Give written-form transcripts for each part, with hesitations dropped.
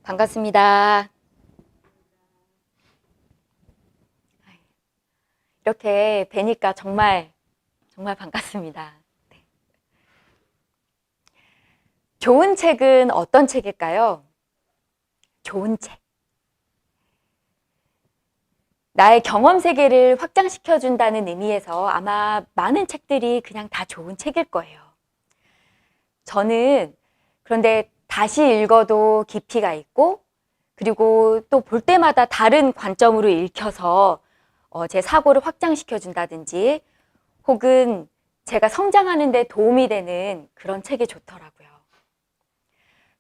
반갑습니다. 이렇게 뵈니까 정말 반갑습니다. 네. 좋은 책은 어떤 책일까요? 좋은 책. 나의 경험 세계를 확장시켜준다는 의미에서 아마 많은 책들이 그냥 다 좋은 책일 거예요. 저는 그런데 다시 읽어도 깊이가 있고, 그리고 또 볼 때마다 다른 관점으로 읽혀서 제 사고를 확장시켜준다든지, 혹은 제가 성장하는 데 도움이 되는 그런 책이 좋더라고요.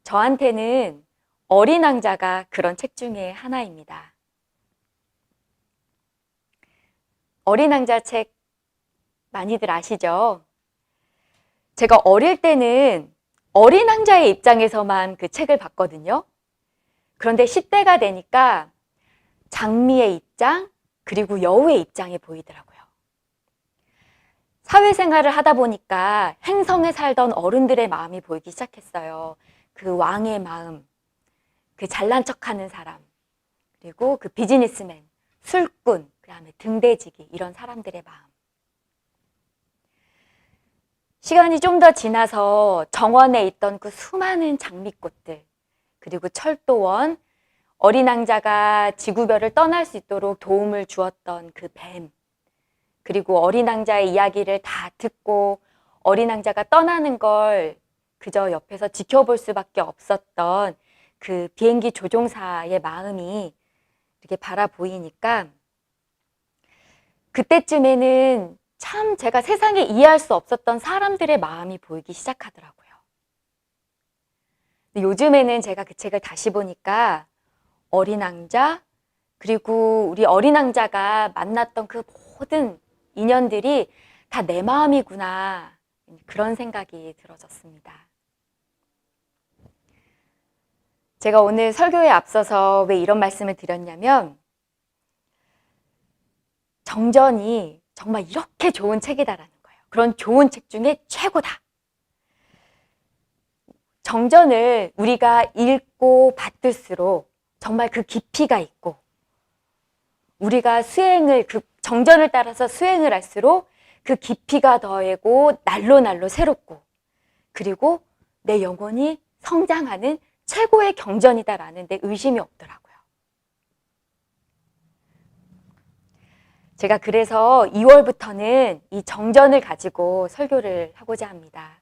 저한테는 어린 왕자가 그런 책 중에 하나입니다. 어린 왕자 책 많이들 아시죠? 제가 어릴 때는 어린 왕자의 입장에서만 그 책을 봤거든요. 그런데 10대가 되니까 장미의 입장, 그리고 여우의 입장이 보이더라고요. 사회생활을 하다 보니까 행성에 살던 어른들의 마음이 보이기 시작했어요. 그 왕의 마음, 그 잘난 척하는 사람, 그리고 그 비즈니스맨, 술꾼, 그 다음에 등대지기, 이런 사람들의 마음. 시간이 좀 더 지나서 정원에 있던 그 수많은 장미꽃들, 그리고 철도원, 어린 왕자가 지구별을 떠날 수 있도록 도움을 주었던 그 뱀, 그리고 어린 왕자의 이야기를 다 듣고 어린 왕자가 떠나는 걸 그저 옆에서 지켜볼 수밖에 없었던 그 비행기 조종사의 마음이 이렇게 바라보이니까 그때쯤에는 참 제가 세상에 이해할 수 없었던 사람들의 마음이 보이기 시작하더라고요. 근데 요즘에는 제가 그 책을 다시 보니까 어린 왕자, 그리고 우리 어린 왕자가 만났던 그 모든 인연들이 다 내 마음이구나, 그런 생각이 들어졌습니다. 제가 오늘 설교에 앞서서 왜 이런 말씀을 드렸냐면, 정전이 정말 이렇게 좋은 책이다라는 거예요. 그런 좋은 책 중에 최고다. 정전을 우리가 읽고 받들수록 정말 그 깊이가 있고, 우리가 그 정전을 따라서 수행을 할수록 그 깊이가 더하고 날로 새롭고, 그리고 내 영혼이 성장하는 최고의 경전이다라는 데 의심이 없더라고요. 제가 그래서 2월부터는 이 정전을 가지고 설교를 하고자 합니다.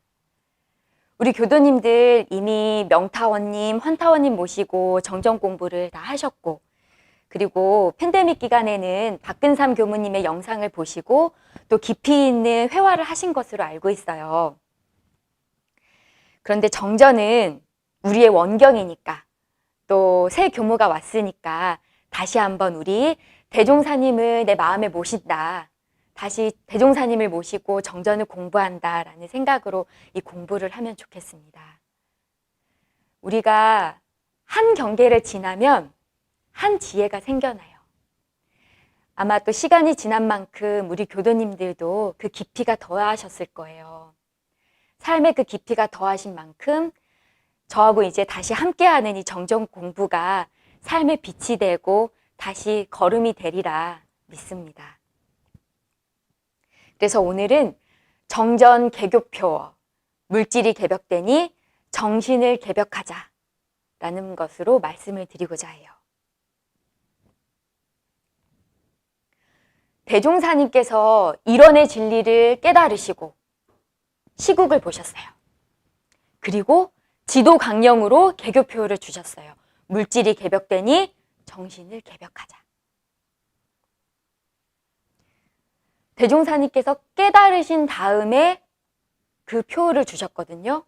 우리 교도님들 이미 명타원님, 헌타원님 모시고 정전 공부를 다 하셨고, 그리고 팬데믹 기간에는 박근삼 교무님의 영상을 보시고 또 깊이 있는 회화를 하신 것으로 알고 있어요. 그런데 정전은 우리의 원경이니까, 또 새 교무가 왔으니까 다시 한번 우리 대종사님을 내 마음에 모신다, 다시 대종사님을 모시고 정전을 공부한다라는 생각으로 이 공부를 하면 좋겠습니다. 우리가 한 경계를 지나면 한 지혜가 생겨나요. 아마 또 시간이 지난 만큼 우리 교도님들도 그 깊이가 더하셨을 거예요. 삶의 그 깊이가 더하신 만큼 저하고 이제 다시 함께하는 이 정전 공부가 삶의 빛이 되고 다시 걸음이 되리라 믿습니다. 그래서 오늘은 정전 개교표, 물질이 개벽되니 정신을 개벽하자라는 것으로 말씀을 드리고자 해요. 대종사님께서 일원의 진리를 깨달으시고 시국을 보셨어요. 그리고 지도 강령으로 개교표를 주셨어요. 물질이 개벽되니 정신을 개벽하자. 대종사님께서 깨달으신 다음에 그 표를 주셨거든요.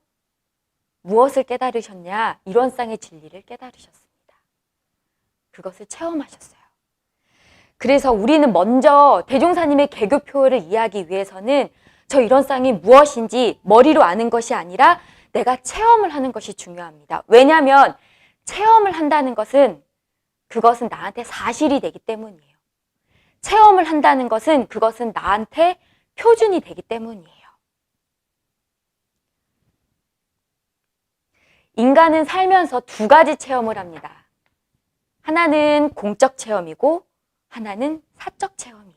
무엇을 깨달으셨냐? 일원상의 진리를 깨달으셨습니다. 그것을 체험하셨어요. 그래서 우리는 먼저 대종사님의 개교표를 이해하기 위해서는 저 일원상이 무엇인지 머리로 아는 것이 아니라 내가 체험을 하는 것이 중요합니다. 왜냐하면 체험을 한다는 것은 그것은 나한테 사실이 되기 때문이에요. 체험을 한다는 것은 그것은 나한테 표준이 되기 때문이에요. 인간은 살면서 두 가지 체험을 합니다. 하나는 공적 체험이고 하나는 사적 체험이에요.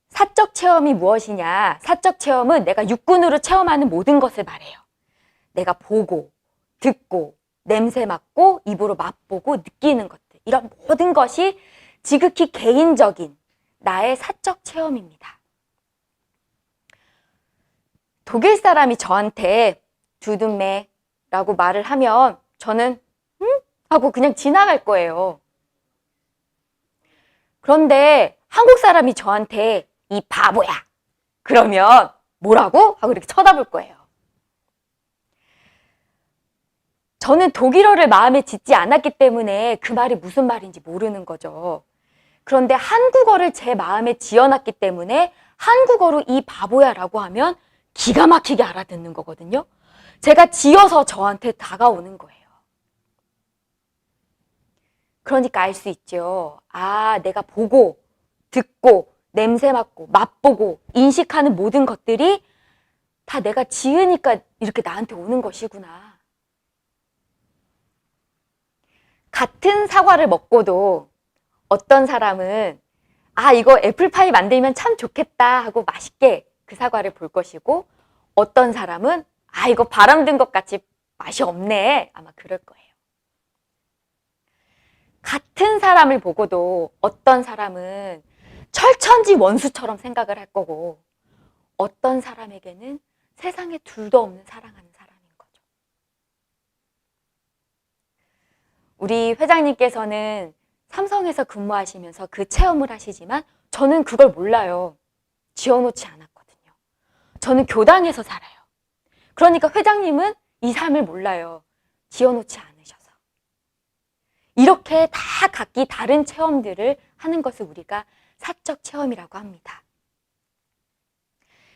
사적 체험이 무엇이냐? 사적 체험은 내가 육군으로 체험하는 모든 것을 말해요. 내가 보고, 듣고, 냄새 맡고, 입으로 맛보고, 느끼는 것들. 이런 모든 것이 지극히 개인적인 나의 사적 체험입니다. 독일 사람이 저한테 두둔매라고 말을 하면 저는 하고 그냥 지나갈 거예요. 그런데 한국 사람이 저한테 이 바보야! 그러면 뭐라고? 하고 이렇게 쳐다볼 거예요. 저는 독일어를 마음에 짓지 않았기 때문에 그 말이 무슨 말인지 모르는 거죠. 그런데 한국어를 제 마음에 지어놨기 때문에 한국어로 이 바보야라고 하면 기가 막히게 알아듣는 거거든요. 제가 지어서 저한테 다가오는 거예요. 그러니까 알 수 있죠. 아, 내가 보고, 듣고, 냄새 맡고, 맛보고, 인식하는 모든 것들이 다 내가 지으니까 이렇게 나한테 오는 것이구나. 같은 사과를 먹고도 어떤 사람은 아, 이거 애플파이 만들면 참 좋겠다 하고 맛있게 그 사과를 볼 것이고 어떤 사람은 아, 이거 바람 든 것 같이 맛이 없네. 아마 그럴 거예요. 같은 사람을 보고도 어떤 사람은 철천지 원수처럼 생각을 할 거고 어떤 사람에게는 세상에 둘도 없는 사랑하는 사람인 거죠. 우리 회장님께서는 삼성에서 근무하시면서 그 체험을 하시지만 저는 그걸 몰라요. 지어놓지 않았거든요. 저는 교당에서 살아요. 그러니까 회장님은 이 삶을 몰라요. 지어놓지 않으셔서. 이렇게 다 각기 다른 체험들을 하는 것을 우리가 사적 체험이라고 합니다.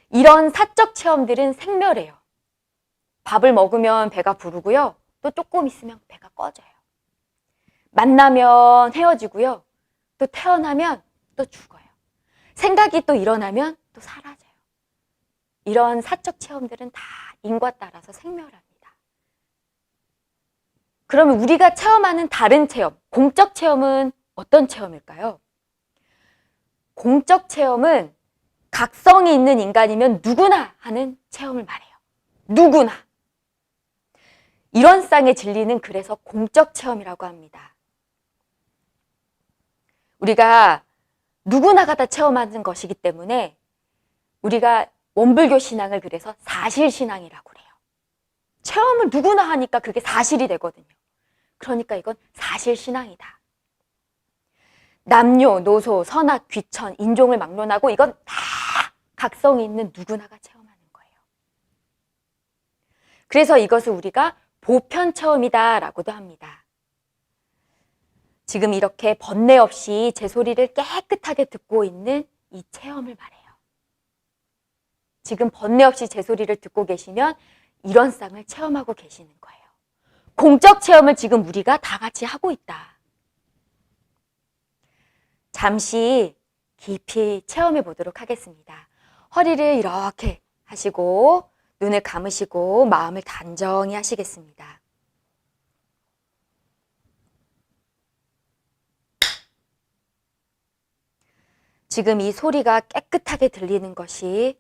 이런 사적 체험들은 생멸해요. 밥을 먹으면 배가 부르고요. 또 조금 있으면 배가 꺼져요. 만나면 헤어지고요. 또 태어나면 또 죽어요. 생각이 또 일어나면 또 사라져요. 이런 사적 체험들은 다 인과 따라서 생멸합니다. 그러면 우리가 체험하는 다른 체험, 공적 체험은 어떤 체험일까요? 공적 체험은 각성이 있는 인간이면 누구나 하는 체험을 말해요. 누구나. 이런 쌍의 진리는 그래서 공적 체험이라고 합니다. 우리가 누구나가 다 체험하는 것이기 때문에 우리가 원불교 신앙을 그래서 사실신앙이라고 그래요. 체험을 누구나 하니까 그게 사실이 되거든요. 그러니까 이건 사실신앙이다. 남녀, 노소, 선악, 귀천, 인종을 막론하고 이건 다 각성이 있는 누구나가 체험하는 거예요. 그래서 이것을 우리가 보편체험이다라고도 합니다. 지금 이렇게 번뇌 없이 제 소리를 깨끗하게 듣고 있는 이 체험을 말해요. 지금 번뇌 없이 제 소리를 듣고 계시면 이런 쌍을 체험하고 계시는 거예요. 공적 체험을 지금 우리가 다 같이 하고 있다. 잠시 깊이 체험해 보도록 하겠습니다. 허리를 이렇게 하시고 눈을 감으시고 마음을 단정히 하시겠습니다. 지금 이 소리가 깨끗하게 들리는 것이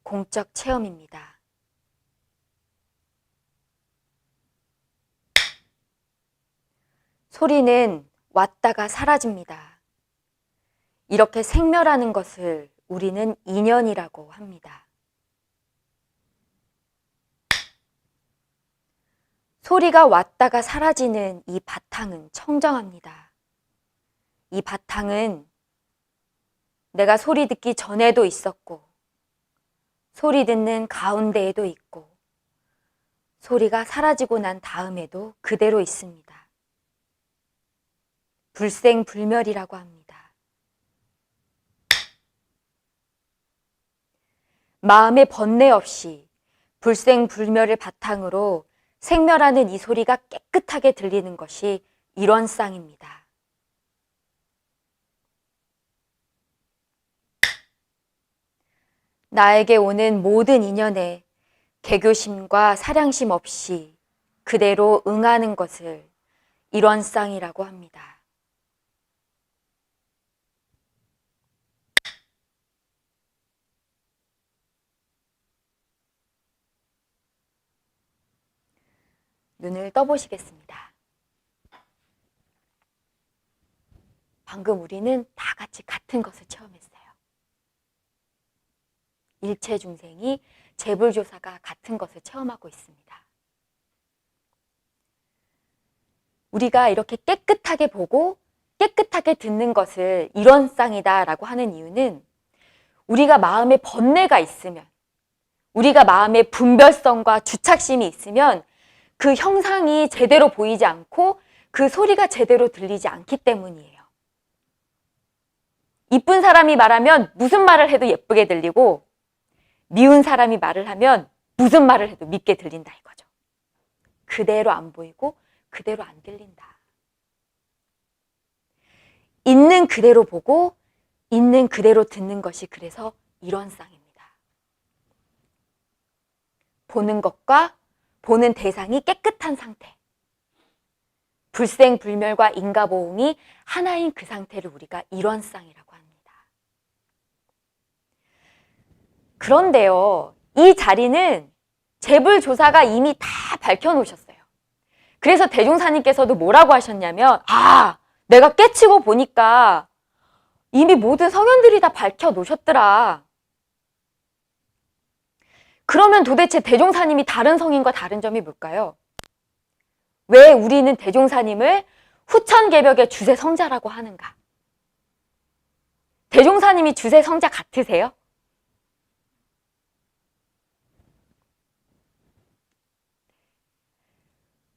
공적 체험입니다. 소리는 왔다가 사라집니다. 이렇게 생멸하는 것을 우리는 인연이라고 합니다. 소리가 왔다가 사라지는 이 바탕은 청정합니다. 이 바탕은 내가 소리 듣기 전에도 있었고 소리 듣는 가운데에도 있고 소리가 사라지고 난 다음에도 그대로 있습니다. 불생불멸이라고 합니다. 마음의 번뇌 없이 불생불멸을 바탕으로 생멸하는 이 소리가 깨끗하게 들리는 것이 일원쌍입니다. 나에게 오는 모든 인연에 개교심과 사량심 없이 그대로 응하는 것을 일원상이라고 합니다. 눈을 떠보시겠습니다. 방금 우리는 다 같이 같은 것을 체험했어요. 일체 중생이 재불조사가 같은 것을 체험하고 있습니다. 우리가 이렇게 깨끗하게 보고 깨끗하게 듣는 것을 일원상이다라고 하는 이유는 우리가 마음에 번뇌가 있으면, 우리가 마음에 분별성과 주착심이 있으면 그 형상이 제대로 보이지 않고 그 소리가 제대로 들리지 않기 때문이에요. 이쁜 사람이 말하면 무슨 말을 해도 예쁘게 들리고 미운 사람이 말을 하면 무슨 말을 해도 밉게 들린다 이거죠. 그대로 안 보이고 그대로 안 들린다. 있는 그대로 보고 있는 그대로 듣는 것이 그래서 일원상입니다. 보는 것과 보는 대상이 깨끗한 상태, 불생불멸과 인가보응이 하나인 그 상태를 우리가 일원상이라고 합니다. 그런데요, 이 자리는 재불조사가 이미 다 밝혀놓으셨어요. 그래서 대종사님께서도 뭐라고 하셨냐면, 내가 깨치고 보니까 이미 모든 성현들이 다 밝혀놓으셨더라. 그러면 도대체 대종사님이 다른 성인과 다른 점이 뭘까요? 왜 우리는 대종사님을 후천개벽의 주세성자라고 하는가? 대종사님이 주세성자 같으세요?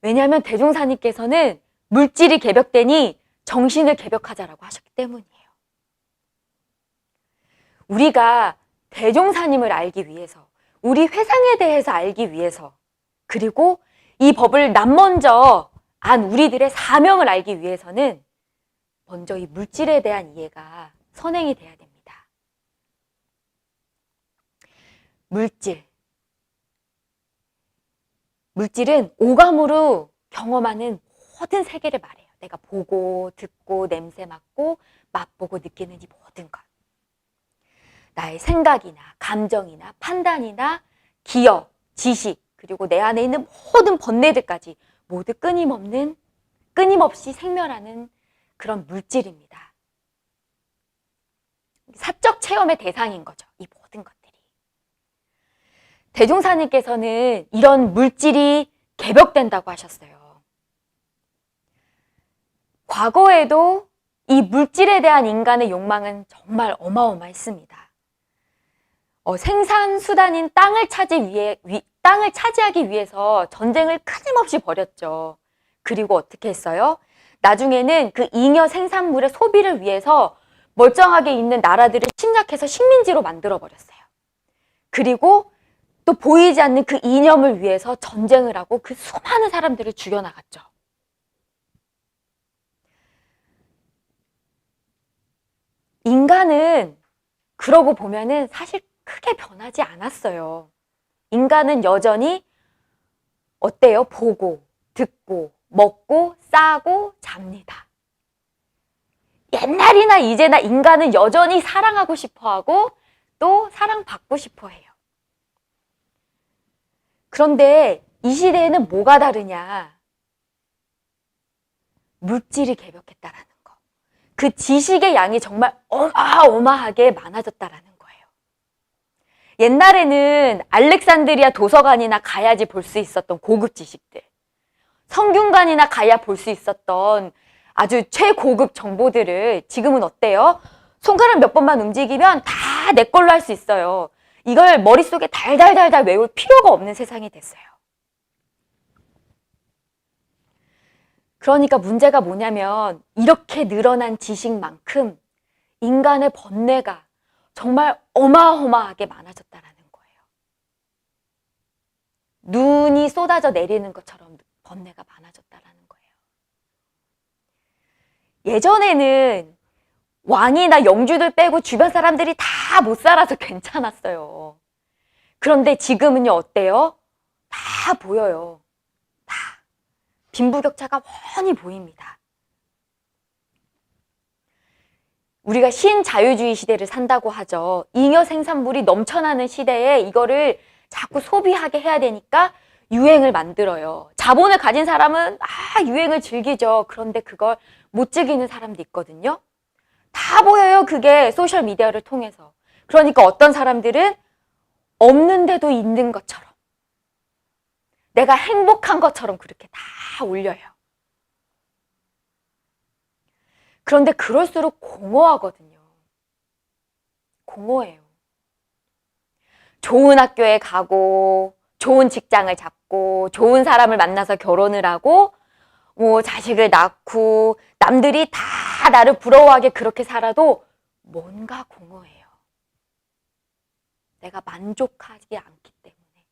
왜냐하면 대종사님께서는 물질이 개벽되니 정신을 개벽하자라고 하셨기 때문이에요. 우리가 대종사님을 알기 위해서, 우리 회상에 대해서 알기 위해서, 그리고 이 법을 남먼저 안 우리들의 사명을 알기 위해서는 먼저 이 물질에 대한 이해가 선행이 돼야 됩니다. 물질은 오감으로 경험하는 모든 세계를 말해요. 내가 보고, 듣고, 냄새 맡고, 맛보고, 느끼는 이 모든 것. 나의 생각이나 감정이나 판단이나 기억, 지식, 그리고 내 안에 있는 모든 번뇌들까지 모두 끊임없이 생멸하는 그런 물질입니다. 사적 체험의 대상인 거죠. 이 모든 것들이. 대종사님께서는 이런 물질이 개벽된다고 하셨어요. 과거에도 이 물질에 대한 인간의 욕망은 정말 어마어마했습니다. 생산수단인 땅을 차지하기 위해서 전쟁을 끊임없이 벌였죠. 그리고 어떻게 했어요? 나중에는 그 잉여 생산물의 소비를 위해서 멀쩡하게 있는 나라들을 침략해서 식민지로 만들어버렸어요. 그리고 또 보이지 않는 그 이념을 위해서 전쟁을 하고 그 수많은 사람들을 죽여나갔죠. 인간은 그러고 보면은 사실 크게 변하지 않았어요. 인간은 여전히 어때요? 보고, 듣고, 먹고, 싸고, 잡니다. 옛날이나 이제나 인간은 여전히 사랑하고 싶어하고 또 사랑받고 싶어해요. 그런데 이 시대에는 뭐가 다르냐? 물질이 개벽했다라는 거. 그 지식의 양이 정말 어마어마하게 많아졌다라는 거예요. 옛날에는 알렉산드리아 도서관이나 가야지 볼 수 있었던 고급 지식들, 성균관이나 가야 볼 수 있었던 아주 최고급 정보들을 지금은 어때요? 손가락 몇 번만 움직이면 다 내 걸로 할 수 있어요. 이걸 머릿속에 달달달달 외울 필요가 없는 세상이 됐어요. 그러니까 문제가 뭐냐면 이렇게 늘어난 지식만큼 인간의 번뇌가 정말 어마어마하게 많아졌다라는 거예요. 눈이 쏟아져 내리는 것처럼 번뇌가 많아졌다라는 거예요. 예전에는 왕이나 영주들 빼고 주변 사람들이 다 못 살아서 괜찮았어요. 그런데 지금은요, 어때요? 다 보여요. 다. 빈부격차가 훤히 보입니다. 우리가 신자유주의 시대를 산다고 하죠. 잉여 생산물이 넘쳐나는 시대에 이거를 자꾸 소비하게 해야 되니까 유행을 만들어요. 자본을 가진 사람은 유행을 즐기죠. 그런데 그걸 못 즐기는 사람도 있거든요. 다 보여요. 그게 소셜미디어를 통해서. 그러니까 어떤 사람들은 없는데도 있는 것처럼, 내가 행복한 것처럼 그렇게 다 올려요. 그런데 그럴수록 공허하거든요. 공허해요. 좋은 학교에 가고, 좋은 직장을 잡고, 좋은 사람을 만나서 결혼을 하고, 뭐 자식을 낳고, 남들이 다 나를 부러워하게 그렇게 살아도 뭔가 공허해요. 내가 만족하지 않기 때문에.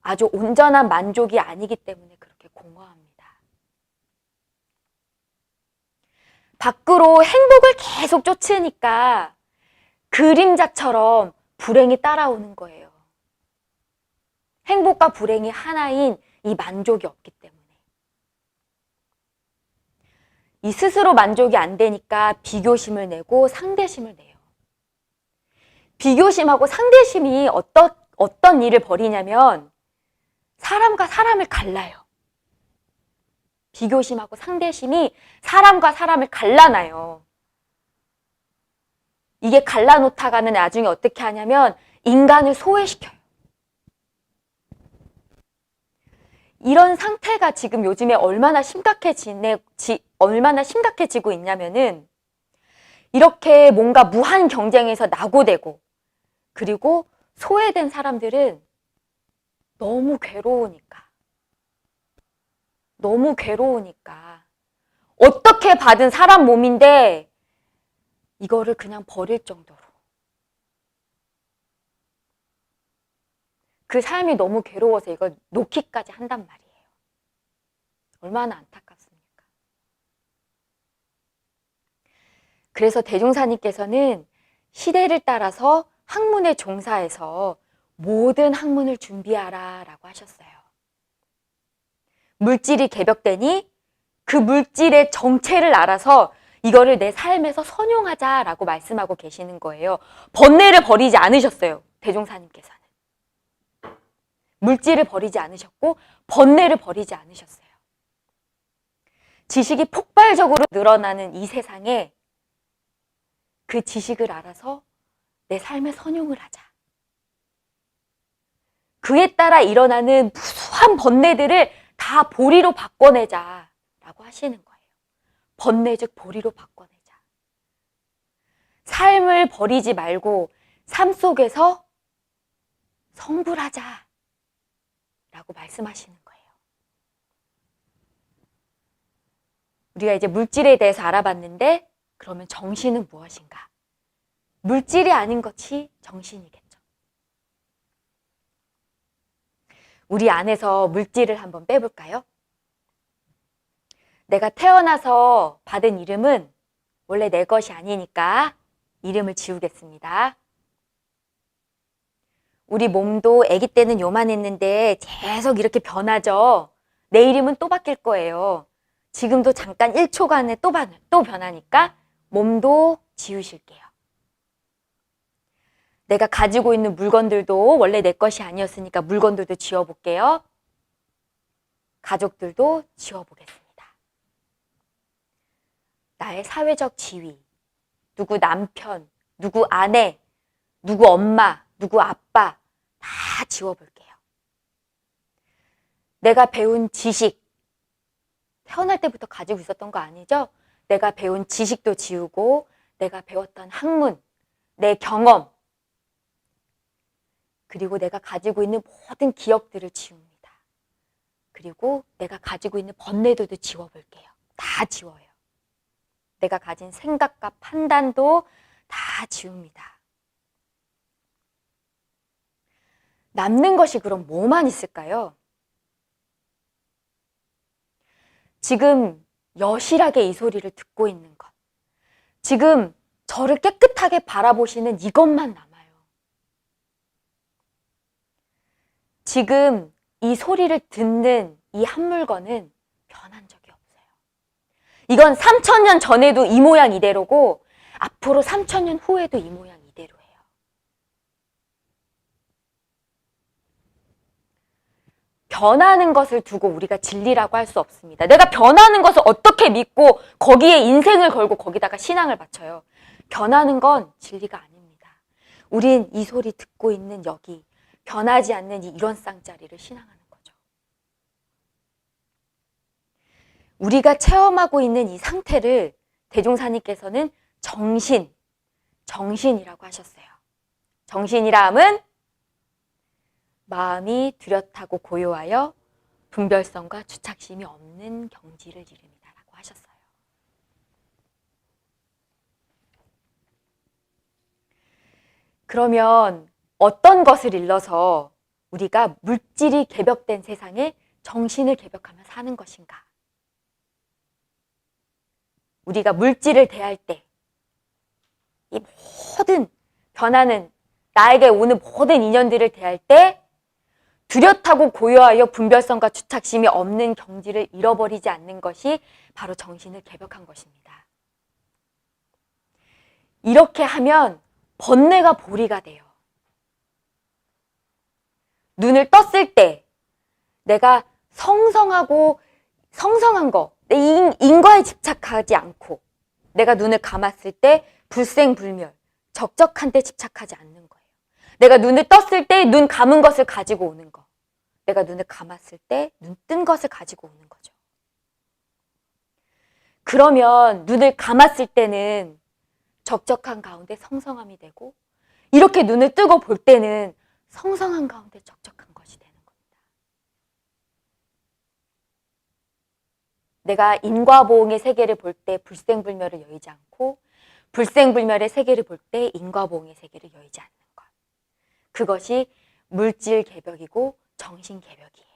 아주 온전한 만족이 아니기 때문에 그렇게 공허합니다. 밖으로 행복을 계속 쫓으니까 그림자처럼 불행이 따라오는 거예요. 행복과 불행이 하나인 이 만족이 없기 때문에. 이 스스로 만족이 안 되니까 비교심을 내고 상대심을 내요. 비교심하고 상대심이 어떤 일을 벌이냐면 사람과 사람을 갈라요. 비교심하고 상대심이 사람과 사람을 갈라놔요. 이게 갈라놓다가는 나중에 어떻게 하냐면 인간을 소외시켜요. 이런 상태가 지금 요즘에 얼마나 심각해지고 있냐면은 이렇게 뭔가 무한 경쟁에서 낙오되고 그리고 소외된 사람들은 너무 괴로우니까 어떻게 받은 사람 몸인데 이거를 그냥 버릴 정도로 그 삶이 너무 괴로워서 이걸 놓기까지 한단 말이에요. 얼마나 안타깝습니까? 그래서 대종사님께서는 시대를 따라서 학문에 종사해서 모든 학문을 준비하라 라고 하셨어요. 물질이 개벽되니 그 물질의 정체를 알아서 이거를 내 삶에서 선용하자라고 말씀하고 계시는 거예요. 번뇌를 버리지 않으셨어요. 대종사님께서는. 물질을 버리지 않으셨고 번뇌를 버리지 않으셨어요. 지식이 폭발적으로 늘어나는 이 세상에 그 지식을 알아서 내 삶에 선용을 하자. 그에 따라 일어나는 무수한 번뇌들을 다 보리로 바꿔내자라고 하시는 거예요. 번뇌 즉 보리로 바꿔내자. 삶을 버리지 말고 삶 속에서 성불하자 라고 말씀하시는 거예요. 우리가 이제 물질에 대해서 알아봤는데 그러면 정신은 무엇인가? 물질이 아닌 것이 정신이겠죠. 우리 안에서 물질을 한번 빼볼까요? 내가 태어나서 받은 이름은 원래 내 것이 아니니까 이름을 지우겠습니다. 우리 몸도 아기 때는 요만했는데 계속 이렇게 변하죠. 내 이름은 또 바뀔 거예요. 지금도 잠깐 1초간에 또 변하니까 몸도 지우실게요. 내가 가지고 있는 물건들도 원래 내 것이 아니었으니까 물건들도 지워볼게요. 가족들도 지워보겠습니다. 나의 사회적 지위, 누구 남편, 누구 아내, 누구 엄마, 누구 아빠 다 지워볼게요. 내가 배운 지식, 태어날 때부터 가지고 있었던 거 아니죠? 내가 배운 지식도 지우고 내가 배웠던 학문, 내 경험, 그리고 내가 가지고 있는 모든 기억들을 지웁니다. 그리고 내가 가지고 있는 번뇌들도 지워볼게요. 다 지워요. 내가 가진 생각과 판단도 다 지웁니다. 남는 것이 그럼 뭐만 있을까요? 지금 여실하게 이 소리를 듣고 있는 것. 지금 저를 깨끗하게 바라보시는 이것만 남아요. 지금 이 소리를 듣는 이 한 물건은 변한 적이 없어요. 이건 3000년 전에도 이 모양 이대로고 앞으로 3000년 후에도 이 모양 이대로예요. 변하는 것을 두고 우리가 진리라고 할 수 없습니다. 내가 변하는 것을 어떻게 믿고 거기에 인생을 걸고 거기다가 신앙을 바쳐요. 변하는 건 진리가 아닙니다. 우린 이 소리 듣고 있는 여기 변하지 않는 이 이런 쌍짜리를 신앙하는 거죠. 우리가 체험하고 있는 이 상태를 대종사님께서는 정신이라고 하셨어요. 정신이라 함은 마음이 뚜렷하고 고요하여 분별성과 주착심이 없는 경지를 이릅니다라고 하셨어요. 그러면 어떤 것을 일러서 우리가 물질이 개벽된 세상에 정신을 개벽하며 사는 것인가? 우리가 물질을 대할 때 이 모든 변하는 나에게 오는 모든 인연들을 대할 때 뚜렷하고 고요하여 분별성과 주착심이 없는 경지를 잃어버리지 않는 것이 바로 정신을 개벽한 것입니다. 이렇게 하면 번뇌가 보리가 돼요. 눈을 떴을 때 내가 성성한 거, 내 인과에 집착하지 않고 내가 눈을 감았을 때 불생불멸, 적적한 데 집착하지 않는 거예요. 내가 눈을 떴을 때 눈 감은 것을 가지고 오는 거. 내가 눈을 감았을 때 눈 뜬 것을 가지고 오는 거죠. 그러면 눈을 감았을 때는 적적한 가운데 성성함이 되고 이렇게 눈을 뜨고 볼 때는 성성한 가운데 적적한 것이 되는 겁니다. 내가 인과보응의 세계를 볼 때 불생불멸을 여의지 않고 불생불멸의 세계를 볼 때 인과보응의 세계를 여의지 않는 것. 그것이 물질 개벽이고 정신 개벽이에요.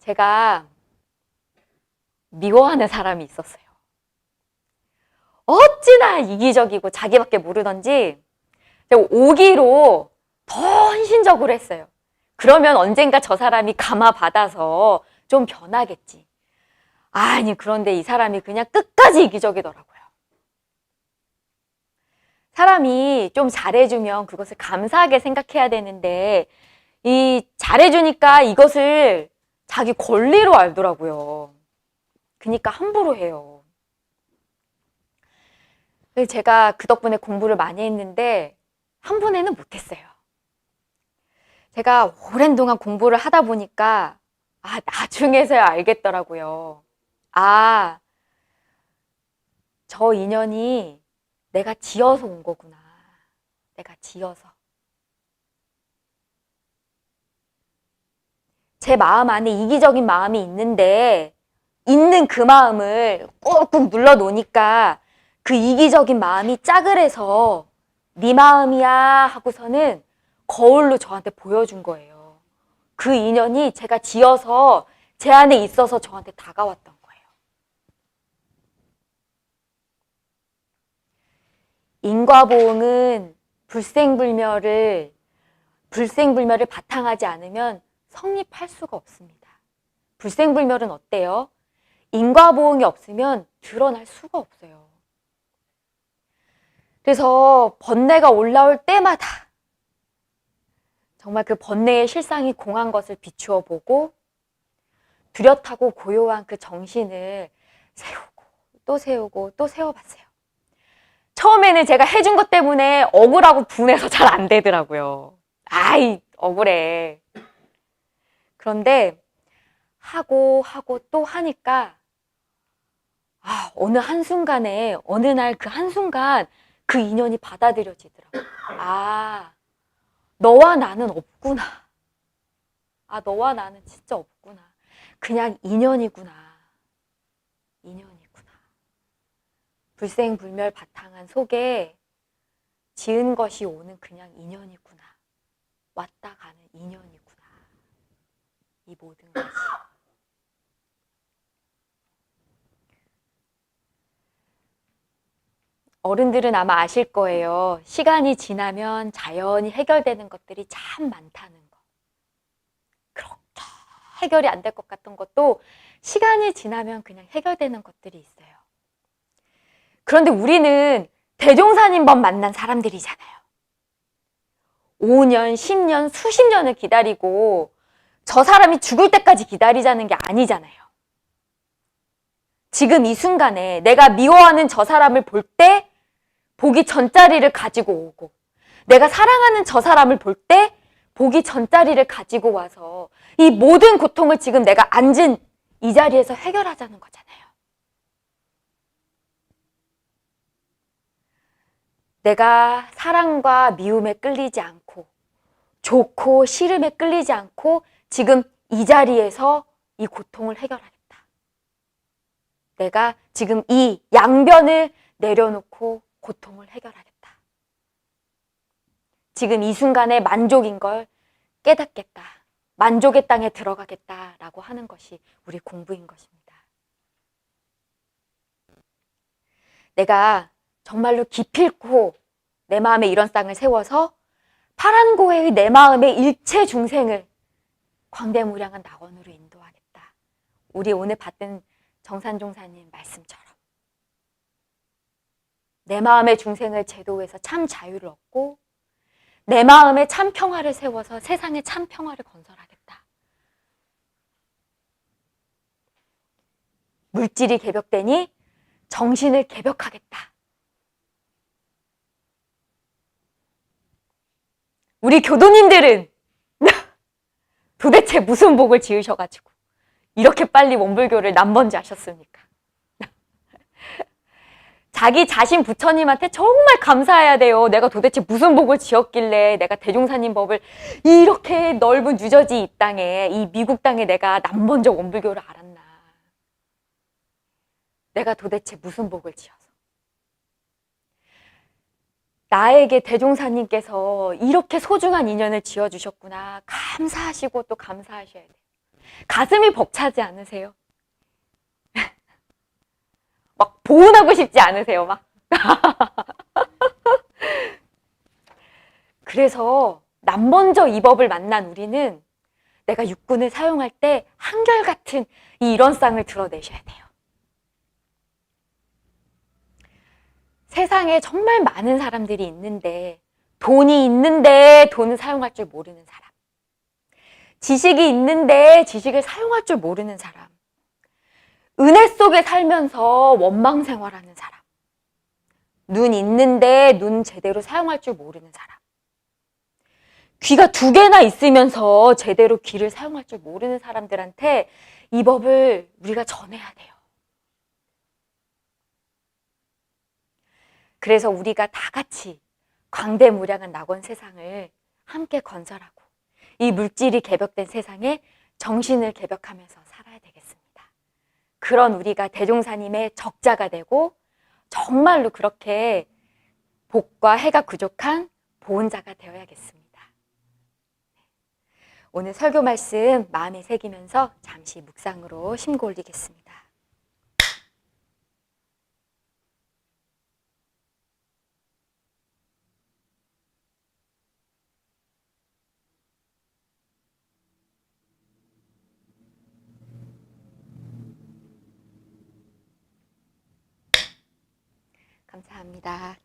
제가 미워하는 사람이 있었어요. 어찌나 이기적이고 자기밖에 모르던지 제가 오기로 더 헌신적으로 했어요. 그러면 언젠가 저 사람이 감화받아서 좀 변하겠지. 아니, 그런데 이 사람이 그냥 끝까지 이기적이더라고요. 사람이 좀 잘해주면 그것을 감사하게 생각해야 되는데 이 잘해주니까 이것을 자기 권리로 알더라고요. 그러니까 함부로 해요. 제가 그 덕분에 공부를 많이 했는데 한 번에는 못했어요. 제가 오랜 동안 공부를 하다 보니까 나중에서야 알겠더라고요. 저 인연이 내가 지어서 온 거구나. 내가 지어서. 제 마음 안에 이기적인 마음이 있는데 있는 그 마음을 꾹꾹 눌러 놓으니까 그 이기적인 마음이 짜글해서 네 마음이야 하고서는 거울로 저한테 보여준 거예요. 그 인연이 제가 지어서 제 안에 있어서 저한테 다가왔던 거예요. 인과보응은 불생불멸을 바탕하지 않으면 성립할 수가 없습니다. 불생불멸은 어때요? 인과보응이 없으면 드러날 수가 없어요. 그래서 번뇌가 올라올 때마다 정말 그 번뇌의 실상이 공한 것을 비추어 보고 뚜렷하고 고요한 그 정신을 세우고 또 세우고 또 세워봤어요. 처음에는 제가 해준 것 때문에 억울하고 분해서 잘 안 되더라고요. 억울해. 그런데 하고 또 하니까 어느 한순간에 어느 날 그 한순간 그 인연이 받아들여지더라고요. 너와 나는 없구나. 너와 나는 진짜 없구나. 그냥 인연이구나. 인연이구나. 불생불멸 바탕한 속에 지은 것이 오는 그냥 인연이구나. 왔다 가는 인연이구나. 이 모든 것이. 어른들은 아마 아실 거예요. 시간이 지나면 자연히 해결되는 것들이 참 많다는 거. 그렇게 해결이 안 될 것 같던 것도 시간이 지나면 그냥 해결되는 것들이 있어요. 그런데 우리는 대종사님법 만난 사람들이잖아요. 5년, 10년, 수십 년을 기다리고 저 사람이 죽을 때까지 기다리자는 게 아니잖아요. 지금 이 순간에 내가 미워하는 저 사람을 볼 때 보기 전자리를 가지고 오고, 내가 사랑하는 저 사람을 볼 때 보기 전자리를 가지고 와서 이 모든 고통을 지금 내가 앉은 이 자리에서 해결하자는 거잖아요. 내가 사랑과 미움에 끌리지 않고, 좋고 싫음에 끌리지 않고 지금 이 자리에서 이 고통을 해결하겠다. 내가 지금 이 양변을 내려놓고 고통을 해결하겠다. 지금 이 순간에 만족인 걸 깨닫겠다. 만족의 땅에 들어가겠다라고 하는 것이 우리 공부인 것입니다. 내가 정말로 기필코 내 마음에 이런 땅을 세워서 파란고해의 내 마음의 일체 중생을 광대무량한 낙원으로 인도하겠다. 우리 오늘 받은 정산종사님 말씀처럼 내 마음의 중생을 제도해서 참 자유를 얻고 내 마음에 참 평화를 세워서 세상에 참 평화를 건설하겠다. 물질이 개벽되니 정신을 개벽하겠다. 우리 교도님들은 도대체 무슨 복을 지으셔가지고 이렇게 빨리 원불교를 남번지 하셨습니까? 자기 자신 부처님한테 정말 감사해야 돼요. 내가 도대체 무슨 복을 지었길래 내가 대종사님 법을 이렇게 넓은 유저지 이 땅에, 이 미국 땅에 내가 남번저 원불교를 알았나. 내가 도대체 무슨 복을 지어서. 나에게 대종사님께서 이렇게 소중한 인연을 지어주셨구나. 감사하시고 또 감사하셔야 돼요. 가슴이 벅차지 않으세요? 막 보은하고 싶지 않으세요? 막. 그래서 남번저 이 법을 만난 우리는 내가 육군을 사용할 때 한결같은 이 일원상을 드러내셔야 돼요. 세상에 정말 많은 사람들이 있는데 돈이 있는데 돈을 사용할 줄 모르는 사람, 지식이 있는데 지식을 사용할 줄 모르는 사람, 은혜 속에 살면서 원망 생활하는 사람, 눈 있는데 눈 제대로 사용할 줄 모르는 사람, 귀가 2개나 있으면서 제대로 귀를 사용할 줄 모르는 사람들한테 이 법을 우리가 전해야 돼요. 그래서 우리가 다 같이 광대무량한 낙원 세상을 함께 건설하고 이 물질이 개벽된 세상에 정신을 개벽하면서 살아야 되겠습니다. 그런 우리가 대종사님의 적자가 되고 정말로 그렇게 복과 해가 부족한 보은자가 되어야겠습니다. 오늘 설교 말씀 마음에 새기면서 잠시 묵상으로 심고 올리겠습니다. 감사합니다.